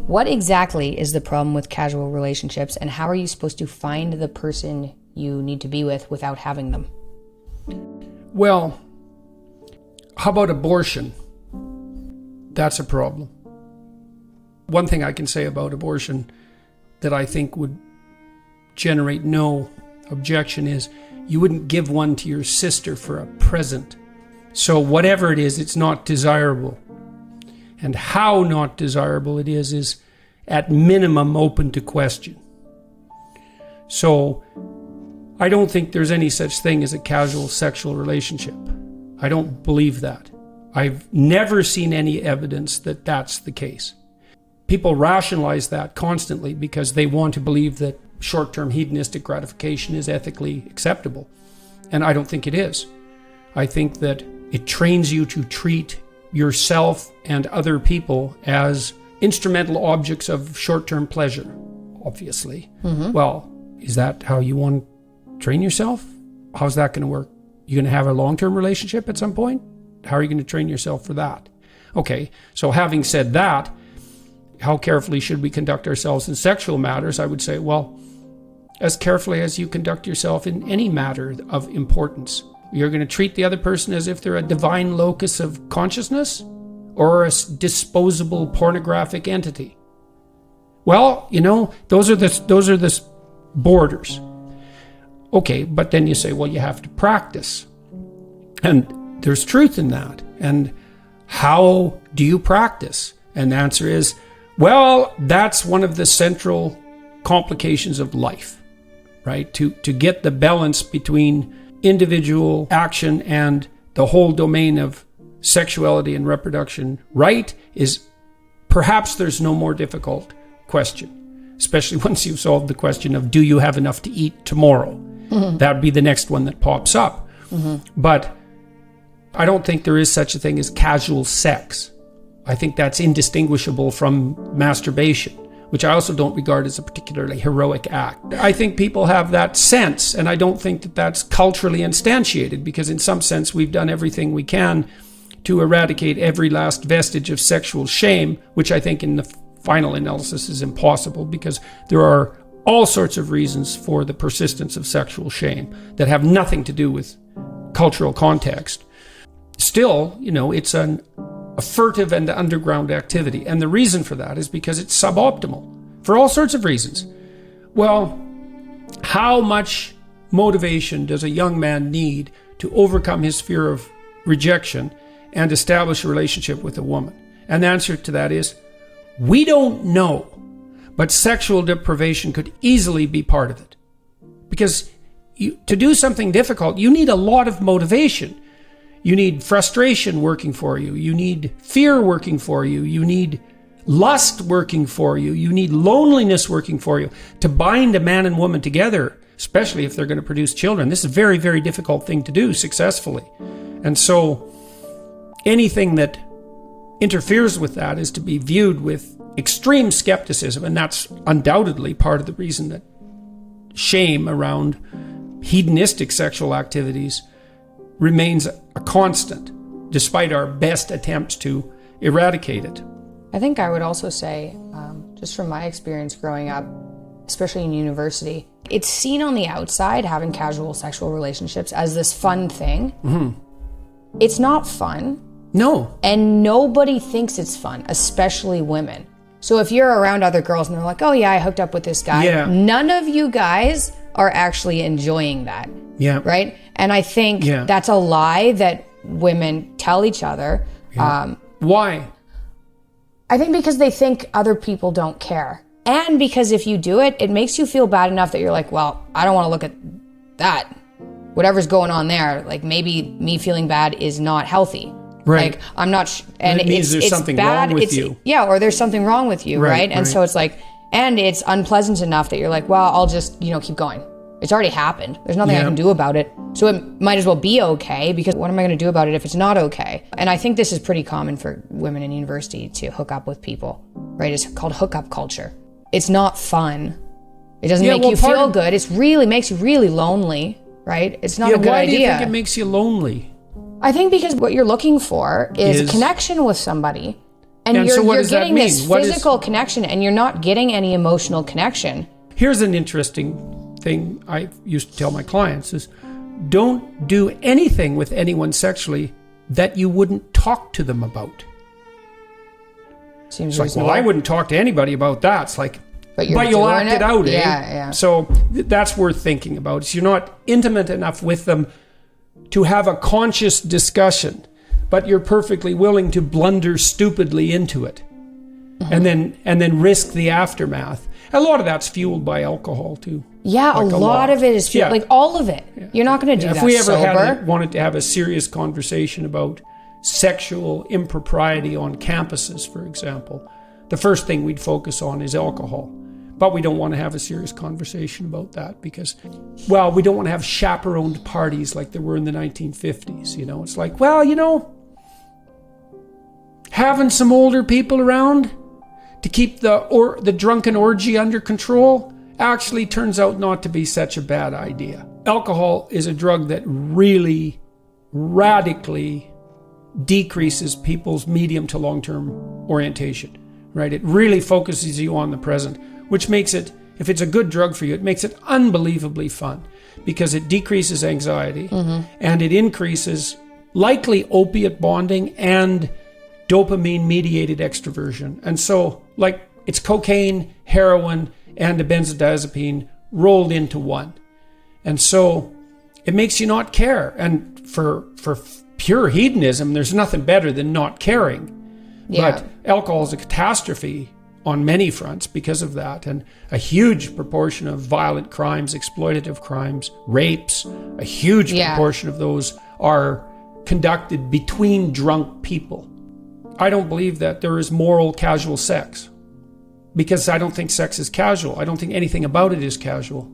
What exactly is the problem with casual relationships, and how are you supposed to find the person you need to be with without having them? Well, how about abortion? That's a problem. One thing I can say about abortion that I think would generate no objection is you wouldn't give one to your sister for a present. So whatever it is, it's not desirable. And how not desirable it is at minimum open to question. So I don't think there's any such thing as a casual sexual relationship. I don't believe that. I've never seen any evidence that that's the case. People rationalize that constantly because they want to believe that short-term hedonistic gratification is ethically acceptable. And I don't think it is. I think that it trains you to treat yourself and other people as instrumental objects of short-term pleasure, obviously. Mm-hmm. Well, is that how you want to train yourself? How's that going to work? You're going to have a long-term relationship at some point? How are you going to train yourself for that? Okay, so having said that, how carefully should we conduct ourselves in sexual matters? I would say, well, as carefully as you conduct yourself in any matter of importance. You're going to treat the other person as if they're a divine locus of consciousness or a disposable pornographic entity. Well, those are the borders. Okay, but then you say, well, you have to practice. And there's truth in that. And how do you practice? And the answer is, well, that's one of the central complications of life, right? To get the balance between individual action and the whole domain of sexuality and reproduction right is perhaps there's no more difficult question, especially once you've solved the question of do you have enough to eat tomorrow? Mm-hmm. That'd be the next one that pops up. Mm-hmm. But I don't think there is such a thing as casual sex. I think that's indistinguishable from masturbation, which I also don't regard as a particularly heroic act. I think people have that sense, and I don't think that that's culturally instantiated, because in some sense we've done everything we can to eradicate every last vestige of sexual shame, which I think in the final analysis is impossible, because there are all sorts of reasons for the persistence of sexual shame that have nothing to do with cultural context. Still, it's a furtive and underground activity. And the reason for that is because it's suboptimal for all sorts of reasons. Well, how much motivation does a young man need to overcome his fear of rejection and establish a relationship with a woman? And the answer to that is, we don't know. But sexual deprivation could easily be part of it. Because to do something difficult, you need a lot of motivation. You need frustration working for you. You need fear working for you. You need lust working for you. You need loneliness working for you. To bind a man and woman together, especially if they're going to produce children, this is a very, very difficult thing to do successfully. And so anything that interferes with that is to be viewed with extreme skepticism. And that's undoubtedly part of the reason that shame around hedonistic sexual activities remains a constant, despite our best attempts to eradicate it. I think I would also say, just from my experience growing up, especially in university, it's seen on the outside, having casual sexual relationships, as this fun thing. Mm-hmm. It's not fun. No. And nobody thinks it's fun, especially women. So if you're around other girls and they're like, oh yeah, I hooked up with this guy, none of you guys are actually enjoying that. Yeah. Right? And I think that's a lie that women tell each other. Yeah. Why? I think because they think other people don't care. And because if you do it, it makes you feel bad enough that you're like, well, I don't want to look at that. Whatever's going on there, like maybe me feeling bad is not healthy. Right. Like I'm not, and it means there's something wrong with you. Yeah, or there's something wrong with you, right? And so it's like, and it's unpleasant enough that you're like, well, I'll just, keep going. It's already happened. There's nothing I can do about it. So it might as well be okay, because what am I going to do about it if it's not okay? And I think this is pretty common for women in university to hook up with people, right? It's called hookup culture. It's not fun. It doesn't make you feel good. It really makes you really lonely, right? It's not a good idea. Why do you think it makes you lonely? I think because what you're looking for is connection with somebody. And so what you're does that getting mean? this physical connection, and you're not getting any emotional connection. Here's an interesting thing I used to tell my clients is, don't do anything with anyone sexually that you wouldn't talk to them about. Seems it's like, reasonable. well, I wouldn't talk to anybody about that. It's like, but you'll act it out, eh? Yeah. So that's worth thinking about. It's you're not intimate enough with them to have a conscious discussion, but you're perfectly willing to blunder stupidly into it, and then risk the aftermath. A lot of that's fueled by alcohol too. Yeah, like a lot of it is fueled, like all of it. Yeah. You're not going to do that if we ever sober. wanted to have a serious conversation about sexual impropriety on campuses, for example, the first thing we'd focus on is alcohol. But we don't want to have a serious conversation about that because, well, we don't want to have chaperoned parties like there were in the 1950s. It's like, well, having some older people around to keep the drunken orgy under control actually turns out not to be such a bad idea. Alcohol is a drug that really radically decreases people's medium to long-term orientation, right? It really focuses you on the present, which makes it, if it's a good drug for you, it makes it unbelievably fun because it decreases anxiety and it increases likely opiate bonding and dopamine-mediated extroversion. And so, like, it's cocaine, heroin, and a benzodiazepine rolled into one. And so it makes you not care. And for pure hedonism, there's nothing better than not caring. Yeah. But alcohol is a catastrophe on many fronts because of that. And a huge proportion of violent crimes, exploitative crimes, rapes, a huge proportion of those are conducted between drunk people. I don't believe that there is moral casual sex because I don't think sex is casual. I don't think anything about it is casual.